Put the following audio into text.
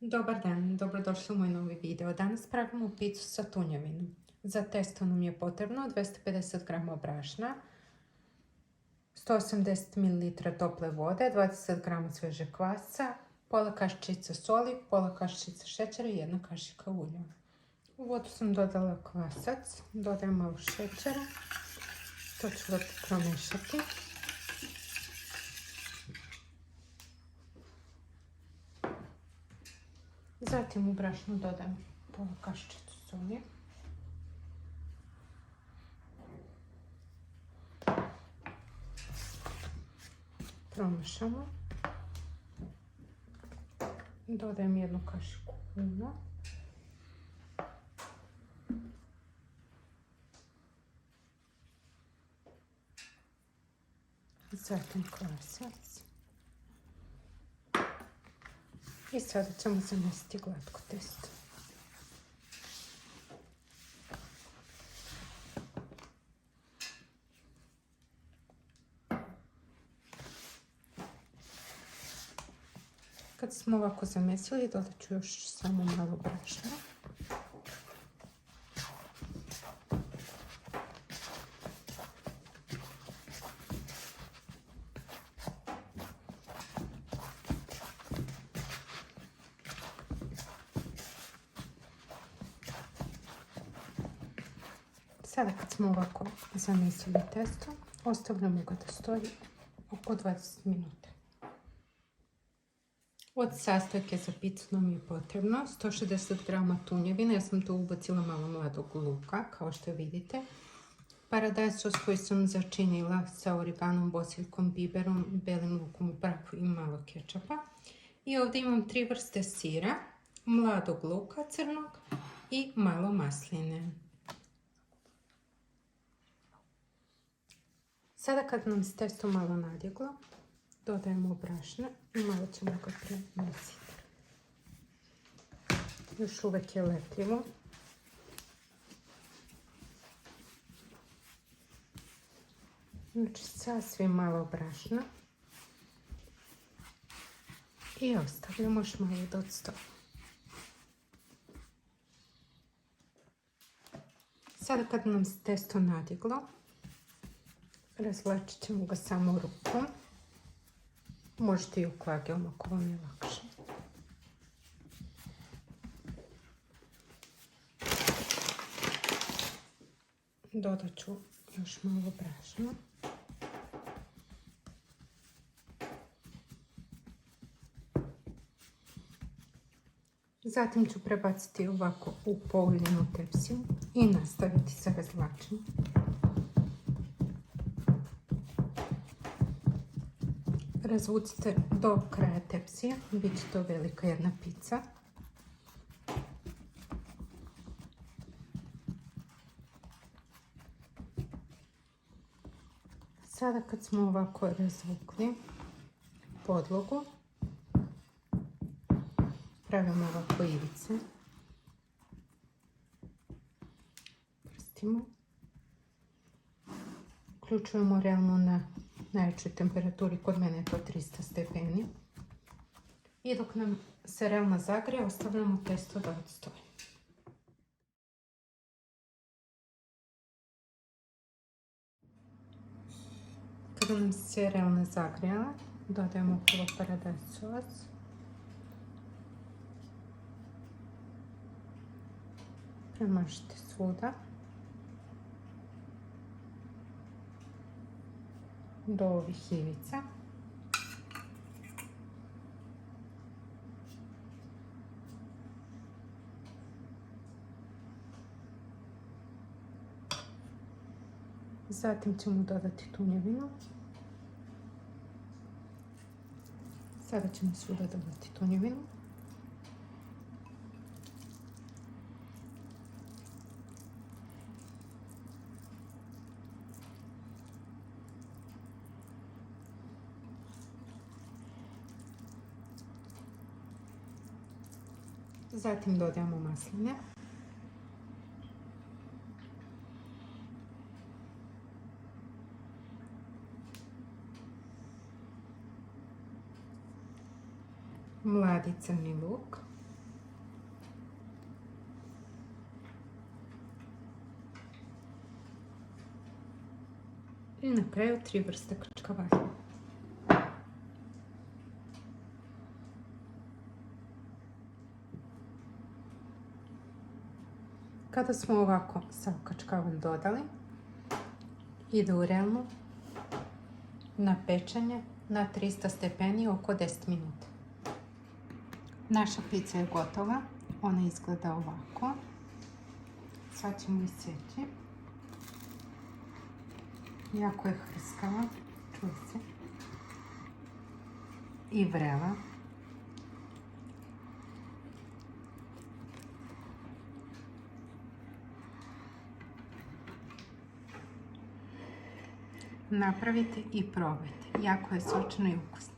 Dobar dan, dobrodošli u moj novi video. Danas pravimo picu sa tunjevinom. Za testo nam je potrebno 250 g brašna, 180 ml tople vode, 20 g svežeg kvasca, pola kašičice soli, pola kašičice šećera i 1 kašika ulja. U vodu sam dodala kvasac, dodajem malo šećera, to ću promešati. Zatim u brašno dodajem pola kašičicu soli. Promešamo. Dodajem 1 kašiku ulja. Zatim kvasac. I sada ćemo zamesiti glatko testo. Kad smo ovako zamesili, dodat ću još samo malo brašna. Sada kad smo ovako zamesili testo, ostavljamo ga da stoji oko 20 minuta. Od sastojke za picu nam je potrebno 160 g tunjevine, ja sam tu ubacila malo mladog luka, kao što vidite. Paradajz sos koji sam začinila sa origanom, bosiljkom, biberom, belim lukom u prahu i malo kečapa. I ovdje imam 3 vrste sira, mladog luka crnog i malo masline. Sada kad nam se testo malo nadjeglo, dodajemo brašna i malo ćemo ga premesiti. Još uvijek je lepljivo. Znači sasvim malo brašna. I ostavljamo još malo da odstoji. Sada kad nam se testo nadjeglo, razvlačit ćemo ga samo rukom. Možete i u klagijom ako vam je lakše. Dodat ću još malo brašna. Zatim ću prebaciti ovako u pouljenu tepsiju i nastaviti sa razvlačenjem. Razvucite do kraja tepsije, bit će to velika jedna pica. Sada kad smo ovako razvukli podlogu, pravimo ovako ivice. Prstimo. Uključujemo realno na najvećoj temperaturi, kod mene je to 300 stepeni. I dok nam se realno zagrije, ostavljamo testo da odstoji. Kada nam se realno zagrijala, dodajemo pola paradajz sos. Premažite svuda. Do ovih ivica. Zatim ćemo dodati tunjevinu. Sada ćemo svuda dodati tunjevinu. Zatim dodajemo masline. mladi crni luk, I na kraju 3 vrste kačkavara. Kada smo ovako sav kačkavan dodali, ide u relnu na pečenje na 300 stepeni oko 10 minuta. Naša pizza je gotova. Ona izgleda ovako. Sad ćemo iseći. Jako je hrskava, čuje se. I vrela. Napravite i probajte. Jako je sočna i ukusna.